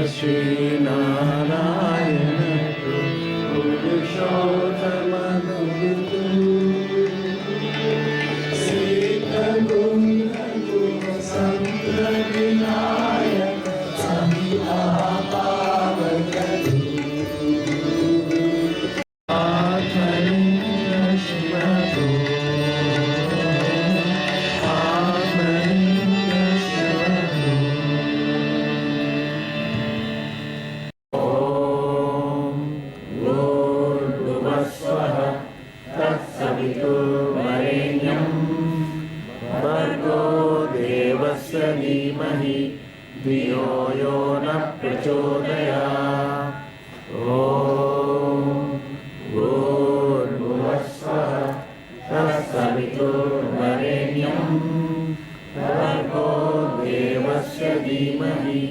Shri Narayana Purushottama Sita Guna Santa Vinayaka Samita Pavakati Atmalinga Shivato Atmalinga Shivato Om Bhurvasvaha Tatsaviturvarenyam Bhargo Devasya Dhimahi Dhiyo Yo Na Prachodayat Om Bhurvasvaha Tatsaviturvarenyam Bhargo Devasya Dhimahi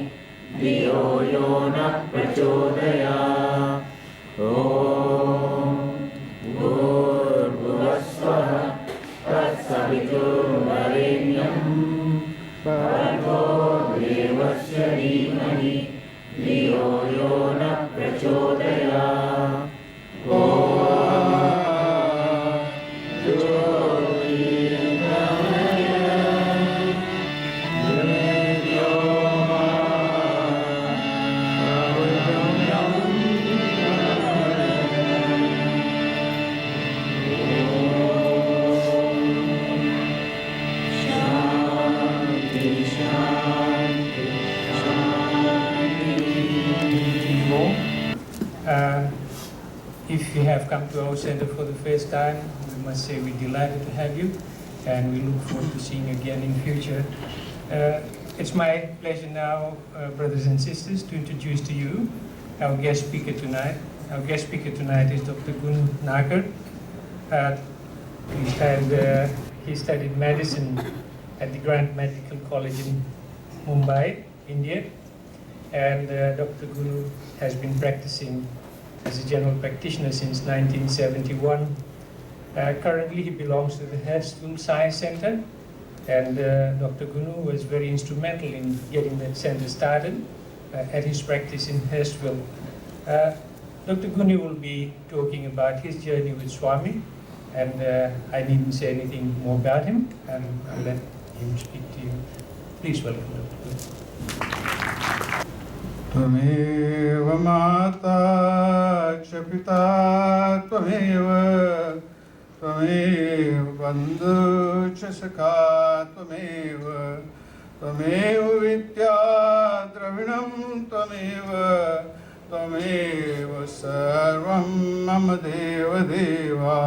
Dhiyo Yo Na Prachodayat Om Bhurvasvaha Tatsaviturvarenyam Bhargo Devasya Dhimahi Dhiyo Yo Na Prachodayat If you have come to our center for the first time, we must say we're delighted to have you, and we look forward to seeing you again in future. It's my pleasure now, brothers and sisters, to introduce to you our guest speaker tonight. Our guest speaker tonight is Dr. Gunu Naker. He studied medicine at the Grant Medical College in Mumbai, India, and Dr. Gunu has been practicing as a general practitioner since 1971. Currently he belongs to the Wentworthvile Sai Centre, and Dr. Gunu was very instrumental in getting that centre started at his practice in Wentworthville. Dr. Gunu will be talking about his journey with Swami, and I needn't say anything more about him, and I'll let him speak to you. Please welcome Dr. Gunu. Tvameva Mata च पिता त्वमेव बन्धु च सखा त्वमेव विद्या द्रविणं त्वमेव सर्वं मम देवा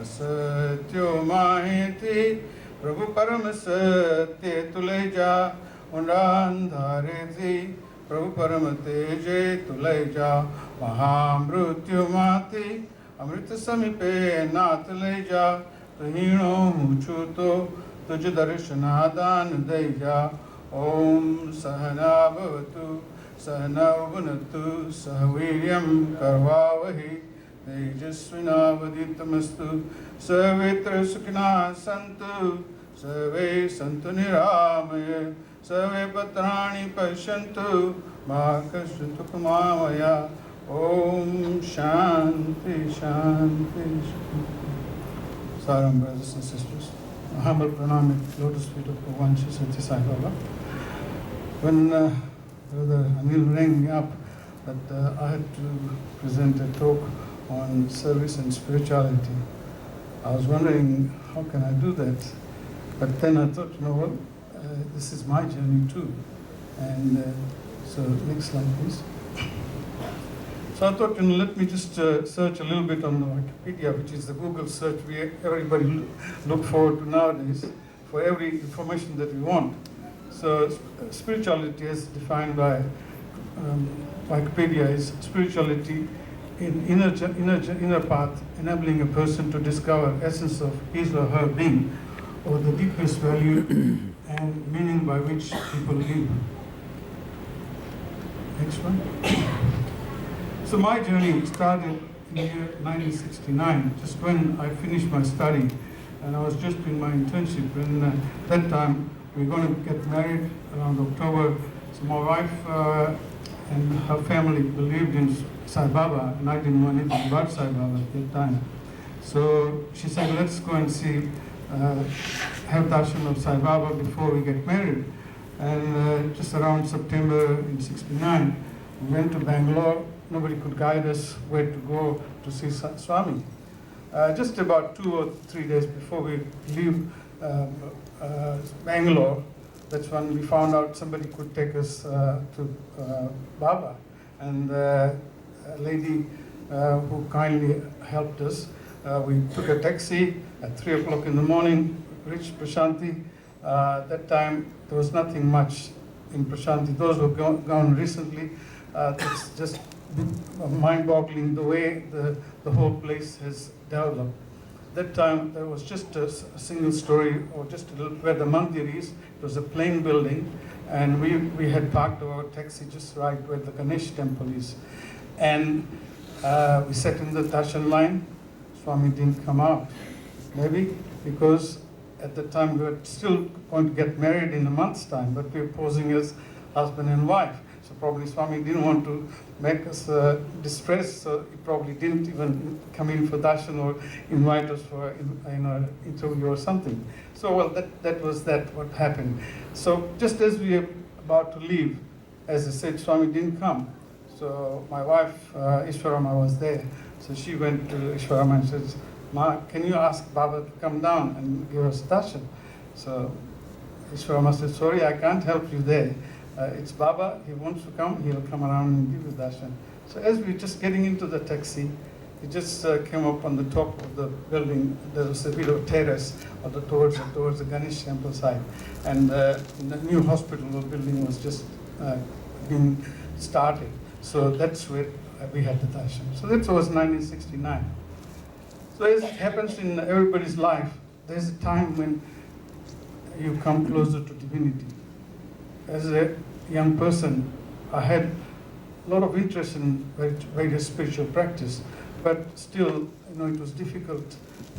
असत्यो माहेति प्रभु परम सत्य तुले जा उंडांधारे थी प्रभु परम तेजे तुले जा महामृत्यु माति अमृत समीपे नाथ ले जा तुहीणो मुझु तो तुझ दर्शनादान दे जा ओम सहना भवतु सहना भुनक्तु सह वीर्यं करवावहि तेजस्विनावधीतमस्तु सर्वेत्र सुखिनः सन्तु सर्वे सन्तु निरामय सर्वे भद्राणि पश्यन्तु मा कश्चित् दुःखमामया Om Shanti Shanti Shanti. Saram, brothers and sisters. A humble pranam at lotus feet of Bhagwan Shri Satya Sai Baba. When Brother Anil rang me up that I had to present a talk on service and spirituality, I was wondering how can I do that? But then I thought, you know what, this is my journey too. And so next slide please. So I thought, let me just search a little bit on the Wikipedia, which is the Google search everybody look forward to nowadays for every information that we want. So spirituality as defined by Wikipedia is spirituality in inner path, enabling a person to discover essence of his or her being, or the deepest value and meaning by which people live. Next one. So my journey started in the year 1969, just when I finished my study, and I was just in my internship. And that time we were going to get married around October. So my wife and her family believed in Sai Baba, and I didn't know anything about Sai Baba at that time. So she said, let's go and see, have darshan of Sai Baba before we get married. And just around September in '69, we went to Bangalore. Nobody could guide us where to go to see Swami. Just about 2 or 3 days before we leave Bangalore, that's when we found out somebody could take us to Baba. And a lady who kindly helped us, we took a taxi at 3 o'clock in the morning, reached Prashanti. That time there was nothing much in Prashanti. Those who have gone recently, it's just mind-boggling the way the whole place has developed. That time there was just a single story, or just a little, where the mandir is. It was a plain building, and we had parked our taxi just right where the Ganesh temple is. And we sat in the darshan line. Swami didn't come out. Maybe because at the time we were still going to get married in a month's time, but we were posing as husband and wife. So probably Swami didn't want to make us distressed, so he probably didn't even come in for darshan or invite us for interview or something. So well, that was what happened. So just as we were about to leave, as I said, Swami didn't come. So my wife, Ishwarama, was there. So she went to Ishwarama and said, Ma, can you ask Baba to come down and give us darshan? So Ishwarama said, sorry, I can't help you there. It's Baba, he wants to come, he'll come around and give you darshan. So as we were just getting into the taxi, he just came up on the top of the building. There was a bit of terrace towards the Ganesh temple side. And the new hospital building was just being started. So that's where we had the darshan. So that was 1969. So as it happens in everybody's life, there's a time when you come closer to divinity. As a young person, I had a lot of interest in various spiritual practice, but still, it was difficult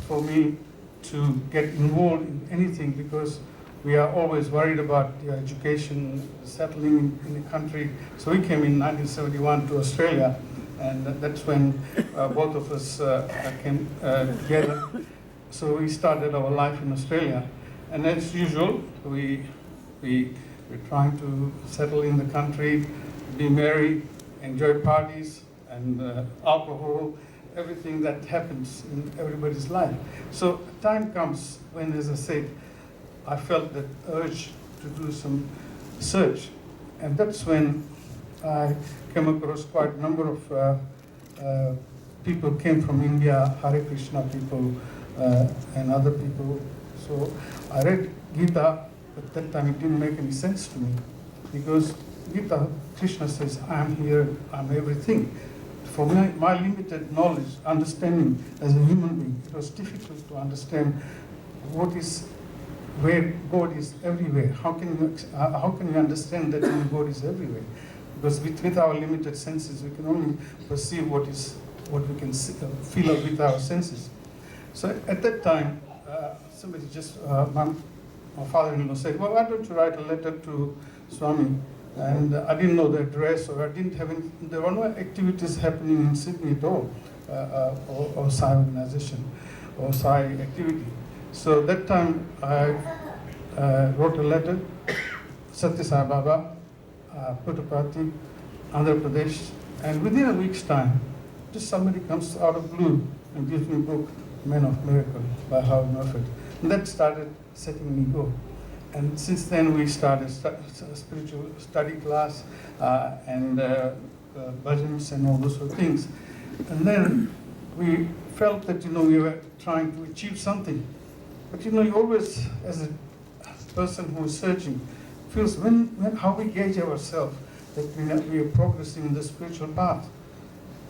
for me to get involved in anything because we are always worried about your education, settling in the country. So we came in 1971 to Australia, and that's when both of us came together. So we started our life in Australia, and as usual, we're trying to settle in the country, be married, enjoy parties and alcohol, everything that happens in everybody's life. So time comes when, as I said, I felt that urge to do some search, and that's when I came across quite a number of people came from India, Hare Krishna people and other people. So I read Gita. At that time, it didn't make any sense to me because Gita, Krishna says, I am here, I am everything. For my limited knowledge, understanding as a human being, it was difficult to understand where God is everywhere. How can you understand that God is everywhere? Because with our limited senses, we can only perceive what we can see, feel with our senses. So at that time, somebody just my father-in-law said, well, why don't you write a letter to Swami? And I didn't know the address, or I didn't have any, there were no activities happening in Sydney at all, or Sai organization, or Sai activity. So that time I wrote a letter, Satya Sai Baba, Puttaparthi, Andhra Pradesh, and within a week's time, just somebody comes out of blue and gives me a book, Men of Miracle by Howard Murphy. And that started setting me go. And since then we started spiritual study class and bhajans and all those sort of things. And then we felt that we were trying to achieve something. But you always, as a person who is searching, feels how we gauge ourselves that we are progressing in the spiritual path.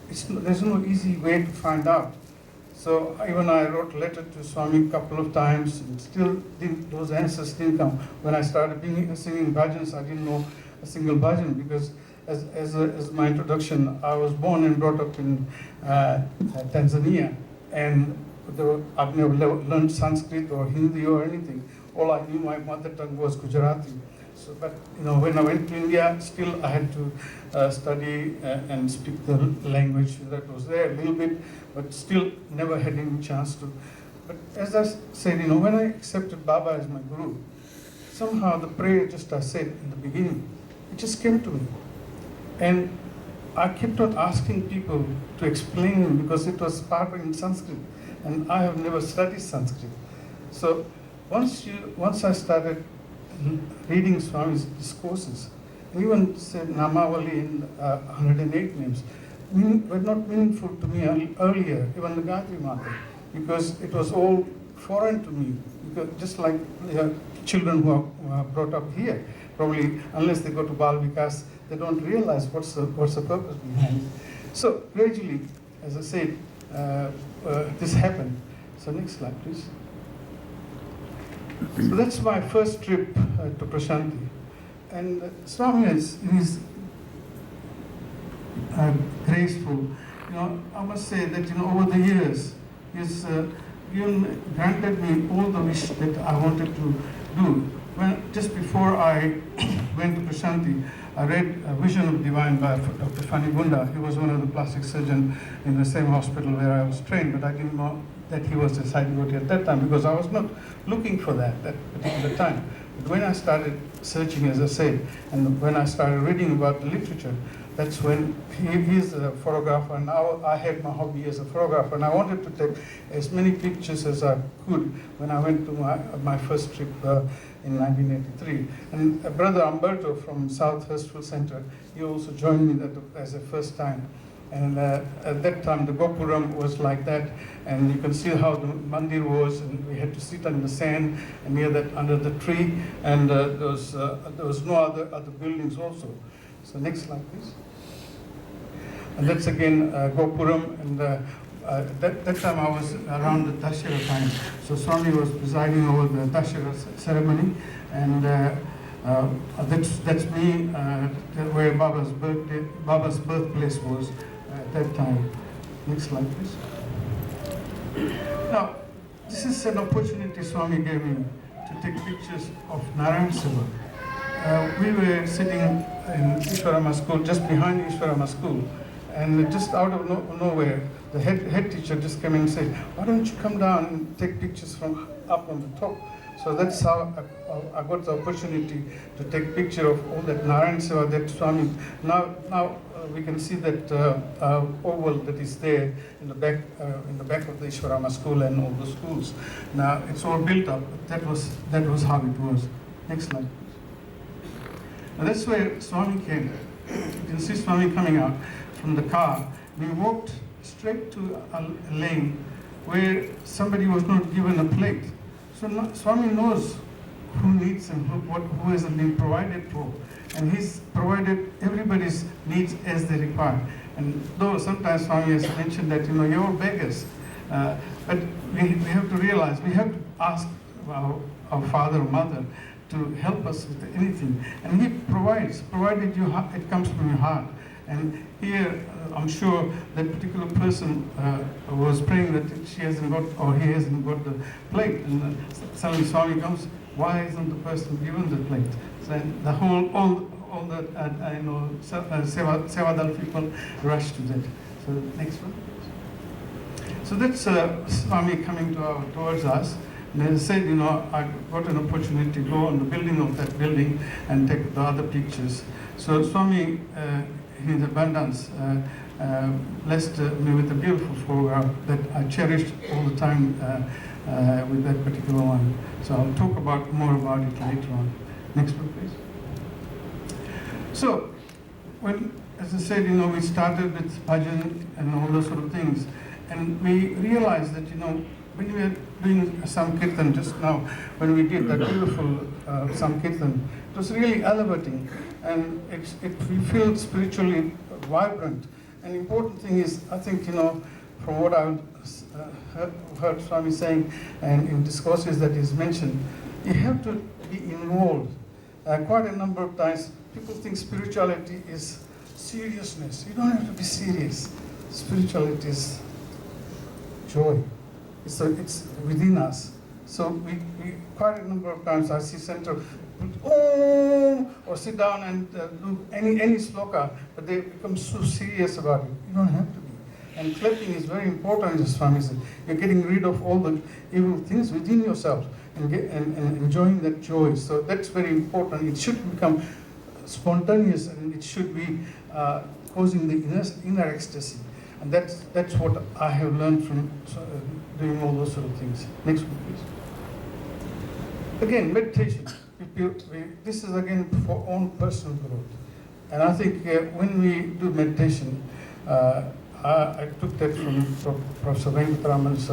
There's no easy way to find out. So even I wrote a letter to Swami a couple of times, and still those answers didn't come. When I started singing bhajans, I didn't know a single bhajan because, as my introduction, I was born and brought up in Tanzania, and I've never learned Sanskrit or Hindi or anything. All I knew, my mother tongue was Gujarati. So, but when I went to India, still I had to study and speak the language that was there a little bit, but still never had any chance to. But as I said, when I accepted Baba as my guru, somehow the prayer, just I said in the beginning, it just came to me. And I kept on asking people to explain it because it was part in Sanskrit, and I have never studied Sanskrit. So once I started reading Swami's discourses, even said Namavali in 108 names, were not meaningful to me earlier, even the Gayatri Mantra, because it was all foreign to me. Because just like children who are brought up here, probably unless they go to Bal Vikas, they don't realize what's the purpose behind it. So gradually, as I said, this happened. So next slide, please. So that's my first trip to Prashanti. And Swami is graceful. I must say that over the years, he's granted me all the wish that I wanted to do. Just before I went to Prashanti, I read A Vision of Divine by Dr. Fani Gunda. He was one of the plastic surgeons in the same hospital where I was trained, but I didn't know that he was a Sai devotee at that time because I was not looking for that particular time. But when I started searching, as I said, and when I started reading about the literature, that's when he's a photographer, and now I had my hobby as a photographer, and I wanted to take as many pictures as I could when I went to my first trip in 1983. And Brother Umberto from South Wentworthville Centre, he also joined me as a first time. And at that time, the Gopuram was like that, and you can see how the mandir was, and we had to sit on the sand and near that under the tree, and there was no other buildings also. So next slide, please. And that's again Gopuram, and that time I was around the Dashera time. So Swami was presiding over the Dashera ceremony, and that's me where Baba's birthplace was at that time. Next slide, please. Now, this is an opportunity Swami gave me to take pictures of Narayan Seva. We were sitting in Ishwarama school, just behind Ishwarama school, and just out of nowhere, the head teacher just came in and said, "Why don't you come down and take pictures from up on the top?" So that's how I got the opportunity to take picture of all that Narayan Seva, that Swami. Now we can see that oval that is there in the back of the Ishwarama school and all the schools. Now it's all built up. That was how it was. Next slide. Now that's where Swami came. You can see Swami coming out from the car. We walked straight to a lane where somebody was not given a plate. So Swami knows who needs and who hasn't been provided for. And he's provided everybody's needs as they require. And though sometimes Swami has mentioned that, you're all beggars. But we have to realize, we have to ask our father or mother to help us with anything. And he provides, provided it comes from your heart. And here, I'm sure that particular person was praying that she hasn't got, or he hasn't got the plate. And suddenly Swami comes, why isn't the person given the plate? So the all the Sevadal people rush to that. So next one. So that's Swami coming towards us. And as I said, I got an opportunity to go on the building of that building and take the other pictures. So Swami, in his abundance, blessed me with a beautiful photograph that I cherished all the time with that particular one. So I'll talk more about it later on. Next one, please. So, as I said, we started with bhajan and all those sort of things, and we realized that, when we were doing Sankirtan just now, when we did that beautiful Sankirtan, it was really elevating, and we feel spiritually vibrant. And the important thing is, I think, from what I've heard Swami saying, and in discourses that is mentioned, you have to be involved. Quite a number of times, people think spirituality is seriousness. You don't have to be serious. Spirituality is joy. It's within us. So we quite a number of times I see center oh, or sit down and do any sloka, but they become so serious about it. You don't have to be. And clapping is very important, as Swami said. You're getting rid of all the evil things within yourself and enjoying that joy. So that's very important. It should become spontaneous and it should be causing the inner ecstasy. And that's what I have learned from doing all those sort of things. Next one, please. Again, meditation. This is again for own personal growth. And I think when we do meditation, I took that from Professor Venkataraman's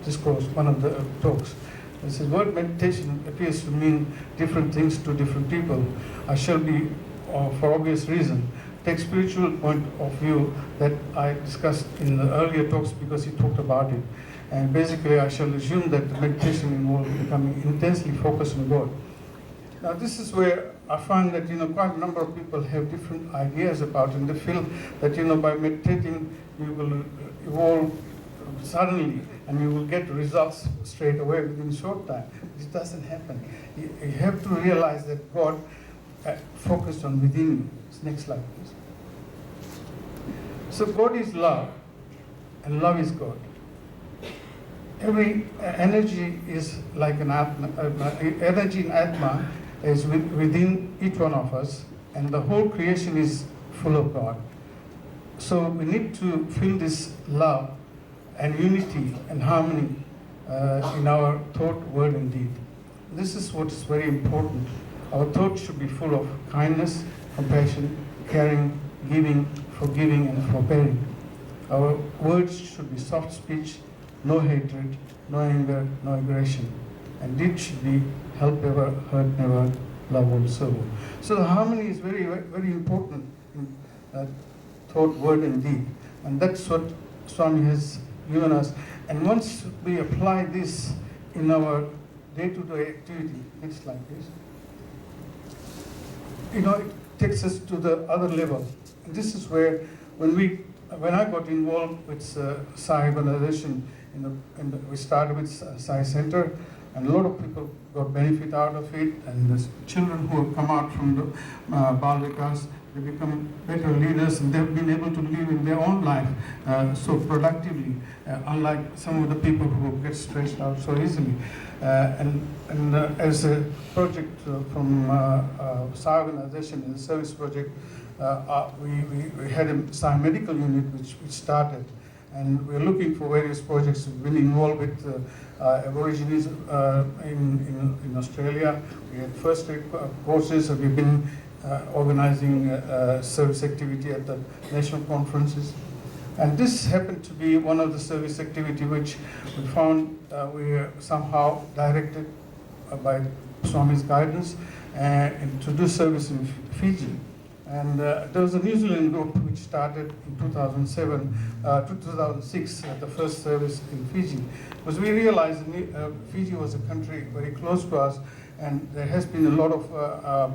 discourse, one of the talks. He says, word meditation appears to mean different things to different people. I shall be, for obvious reason, take spiritual point of view that I discussed in the earlier talks because he talked about it. And basically I shall assume that the meditation involves becoming intensely focused on God. Now this is where I find that quite a number of people have different ideas about it, and they feel that by meditating you will evolve suddenly and you will get results straight away within a short time. This doesn't happen. You have to realize that God focused on within you. Next slide, please. So God is love, and love is God. Every energy is like an atma. Energy in atma is within each one of us, and the whole creation is full of God. So we need to feel this love and unity and harmony in our thought, word, and deed. This is what is very important. Our thoughts should be full of kindness, compassion, caring, giving, forgiving, and forbearing. Our words should be soft speech, no hatred, no anger, no aggression. And deed should be help ever, hurt never, love also. So the harmony is very, very important in thought, word, and deed. And that's what Swami has given us. And once we apply this in our day-to-day activity, next slide please, it takes us to the other level. And this is where, when I got involved with Sai organization, we started with Sai Centre, and a lot of people got benefit out of it, and the children who have come out from the Bal Vikas, they become better leaders, and they've been able to live in their own life so productively, unlike some of the people who get stressed out so easily. And as a project from Sai organization, a service project, we had a Sai medical unit which started, and we're looking for various projects. We've been involved with Aborigines in Australia. We had first aid courses, and we've been organizing service activity at the national conferences. And this happened to be one of the service activity which we found we were somehow directed by Swami's guidance to do service in Fiji. And there was a New Zealand group which started in 2006, the first service in Fiji. Because we realized Fiji was a country very close to us, and there has been a lot of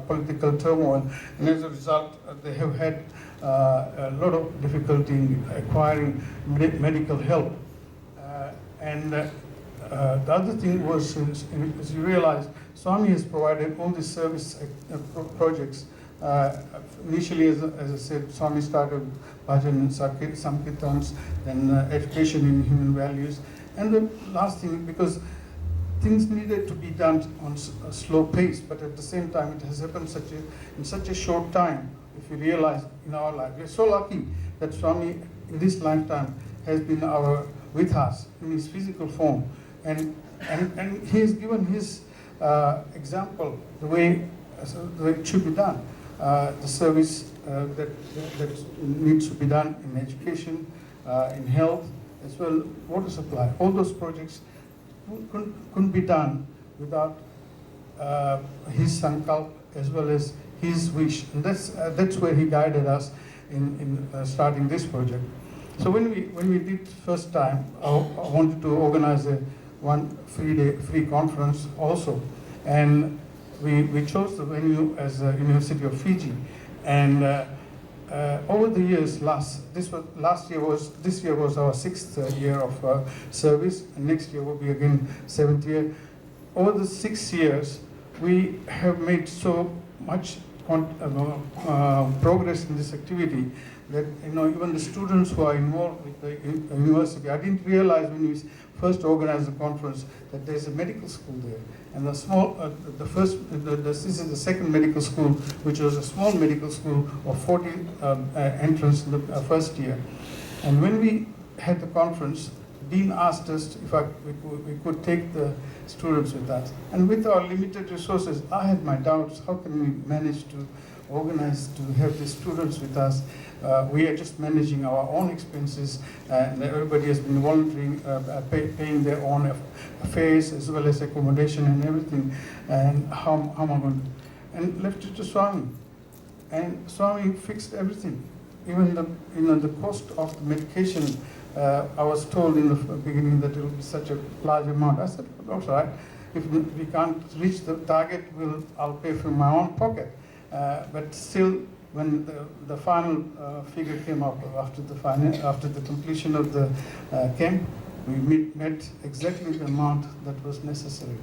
political turmoil, and as a result they have had a lot of difficulty in acquiring medical help. The other thing was, as you realize, Swami has provided all these service projects. Initially, as I said, Swami started bhajan and sankirtans, then education in human values, and the last thing, because things needed to be done on a slow pace, but at the same time it has happened in such a short time. If you realize in our life, we're so lucky that Swami in this lifetime has been with us in his physical form, and he has given his example the way it should be done. The service that needs to be done in education, in health, as well water supply. All those projects couldn't be done without his sankalp as well as his wish, and that's where he guided us in starting this project. So when we did first time, I wanted to organize one free conference also, and we chose the venue as the University of Fiji, and over the years, this year was our 6th year of service, and next year will be again 7th year. Over the 6 years, we have made so much progress in this activity that even the students who are involved with the university. I didn't realize when we first organized the conference that there's a medical school there, and this is the second medical school, which was a small medical school of 40 entrants in the first year. And when we had the conference, Dean asked us if we could take the students with us. And with our limited resources, I had my doubts, how can we manage to organize to have the students with us? We are just managing our own expenses, and everybody has been volunteering, paying their own fares as well as accommodation and everything. And how am I going to? And left it to Swami. And Swami fixed everything. Even the cost of the medication. I was told in the beginning that it will be such a large amount. I said, that's all right. If we can't reach the target, I'll pay from my own pocket. But still, when the final figure came up after the completion of the camp, we met exactly the amount that was necessary.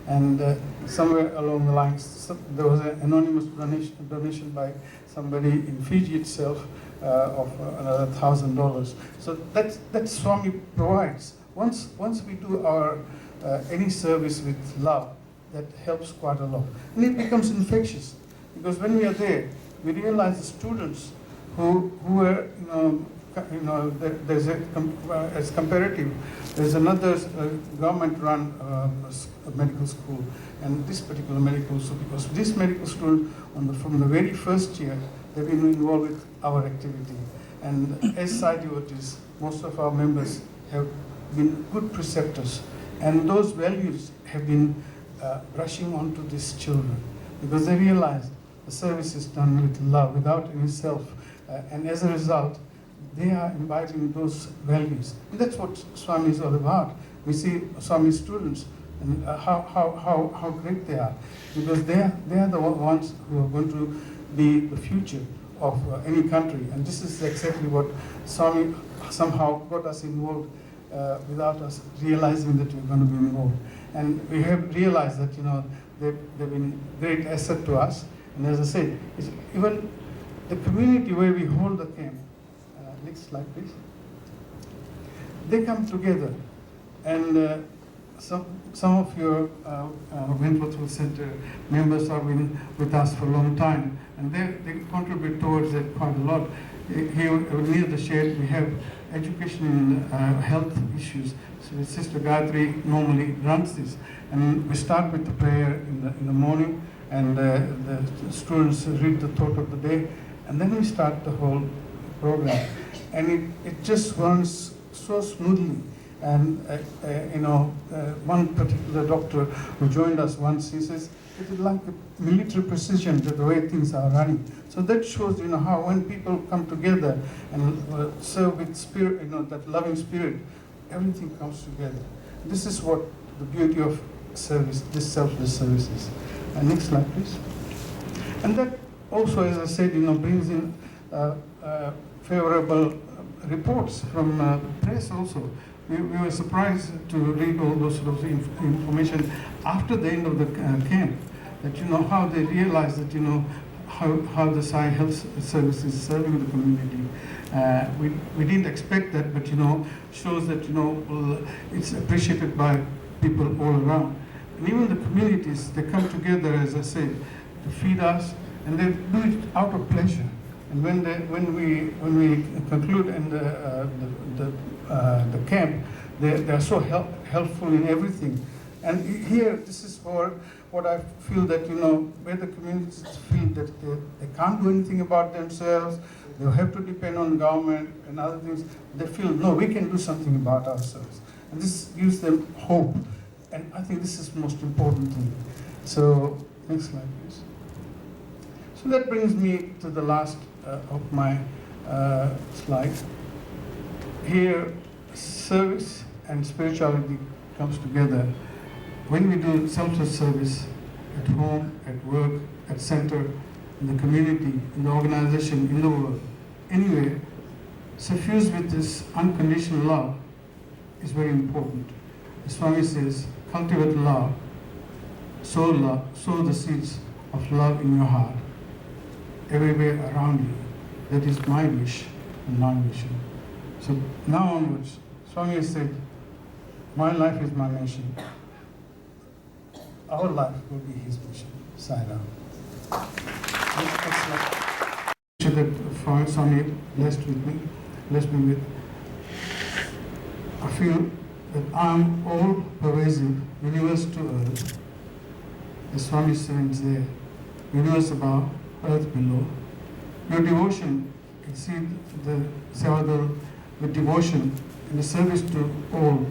And somewhere along the lines, there was an anonymous donation by somebody in Fiji itself of another $1,000. So that Swami provides. Once we do our any service with love, that helps quite a lot, and it becomes infectious. Because when we are there, we realize the students who are, there's as comparative, there's another government-run medical school, and this particular medical school, because this medical school, from the very first year, they've been involved with our activity. And as Sai devotees, most of our members have been good preceptors, and those values have been brushing onto these children, because they realize the service is done with love, without any self, and as a result, they are imbibing those values. And that's what Swami is all about. We see Swami students and how great they are, because they are the ones who are going to be the future of any country. And this is exactly what Swami somehow got us involved without us realizing that we're going to be involved. And we have realized that they've been great asset to us. And as I say, even the community where we hold the camp, next slide please, they come together. And some of your Wentworthville Centre members have been with us for a long time, and they contribute towards it quite a lot. Here near the shed we have education and health issues. So Sister Gayatri normally runs this, and we start with the prayer in the morning, and the students read the thought of the day, and then we start the whole program, and it just runs so smoothly. And one particular doctor who joined us once, he says, it is like a military precision to the way things are running. So that shows, how when people come together and serve with spirit, that loving spirit, everything comes together. This is what the beauty of service, this selfless service is. Next slide, please. And that also, as I said, brings in favorable reports from the press also. We were surprised to read all those sort of information after the end of the camp, that how they realized that how the Sai Health Service is serving the community. We didn't expect that, but shows that it's appreciated by people all around. And even the communities, they come together, as I said, to feed us, and they do it out of pleasure. And when we conclude in the camp, they are so helpful in everything. And here, this is for what I feel that where the communities feel that they can't do anything about themselves, they have to depend on government and other things. They feel no, we can do something about ourselves, and this gives them hope. And I think this is the most important thing. So next slide, please. So that brings me to the last of my slide. Here, service and spirituality comes together. When we do selfless service at home, at work, at center, in the community, in the organization, in the world, anyway, suffused with this unconditional love is very important. The Swami says, cultivate love, sow the seeds of love in your heart, everywhere around you. That is my wish and non-vision. So now onwards, Swami said, my life is my mission. Our life will be his mission. Sai Ram. That Swami blessed me with. I feel that I am all pervasive, universe to earth. The Swami says there, universe above, earth below. Your devotion, exceed the Sevadal with devotion in the service to all,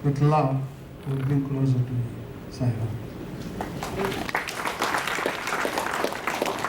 with love, will bring closer to me. Sai Ram.